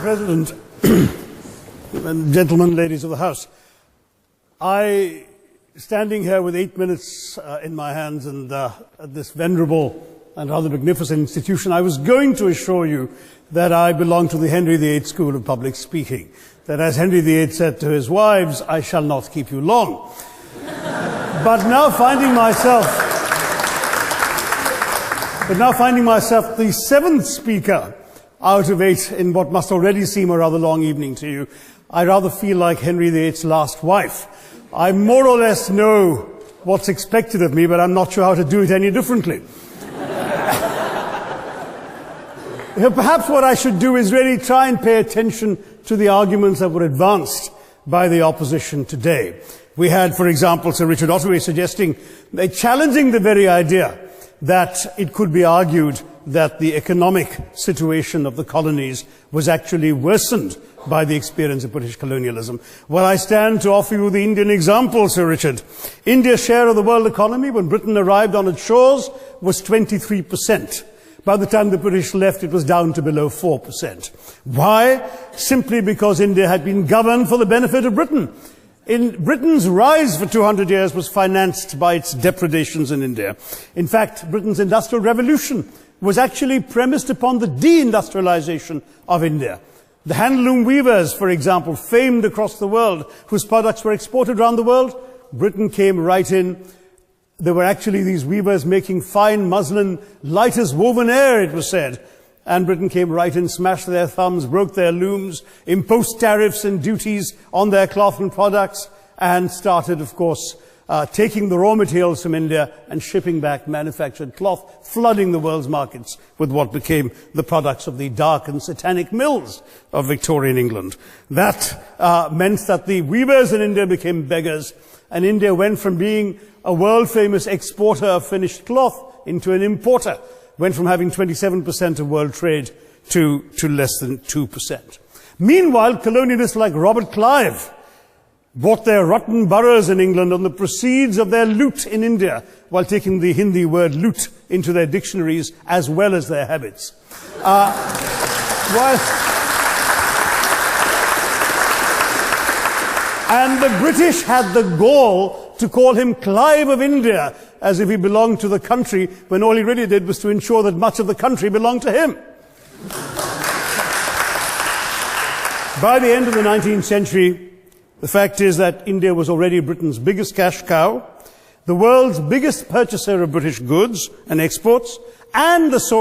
President, and gentlemen, ladies of the House, standing here with 8 minutes in my hands and at this venerable and rather magnificent institution, I was going to assure you that I belong to the Henry VIII School of Public Speaking, that as Henry VIII said to his wives, I shall not keep you long. But now finding myself the seventh speaker out of 8 in what must already seem a rather long evening to you, I rather feel like Henry VIII's last wife. I more or less know what's expected of me, but I'm not sure how to do it any differently. Perhaps what I should do is really try and pay attention to the arguments that were advanced by the opposition today. We had, for example, Sir Richard Ottaway challenging the very idea that it could be argued that the economic situation of the colonies was actually worsened by the experience of British colonialism. Well, I stand to offer you the Indian example, Sir Richard. India's share of the world economy when Britain arrived on its shores was 23%. By the time the British left, it was down to below 4%. Why? Simply because India had been governed for the benefit of Britain. Britain's rise for 200 years was financed by its depredations in India. In fact, Britain's industrial revolution was actually premised upon the deindustrialization of India. The handloom weavers, for example, famed across the world, whose products were exported around the world, Britain came right in. There were actually these weavers making fine muslin, light as woven air, it was said. And Britain came right in, smashed their thumbs, broke their looms, imposed tariffs and duties on their cloth and products, and started, of course, taking the raw materials from India and shipping back manufactured cloth, flooding the world's markets with what became the products of the dark and satanic mills of Victorian England. That meant that the weavers in India became beggars, and India went from being a world-famous exporter of finished cloth into an importer, went from having 27% of world trade to less than 2%. Meanwhile, colonialists like Robert Clive bought their rotten boroughs in England on the proceeds of their loot in India, while taking the Hindi word loot into their dictionaries as well as their habits. And the British had the gall to call him Clive of India, as if he belonged to the country, when all he really did was to ensure that much of the country belonged to him. By the end of the 19th century, the fact is that India was already Britain's biggest cash cow, the world's biggest purchaser of British goods and exports, and the source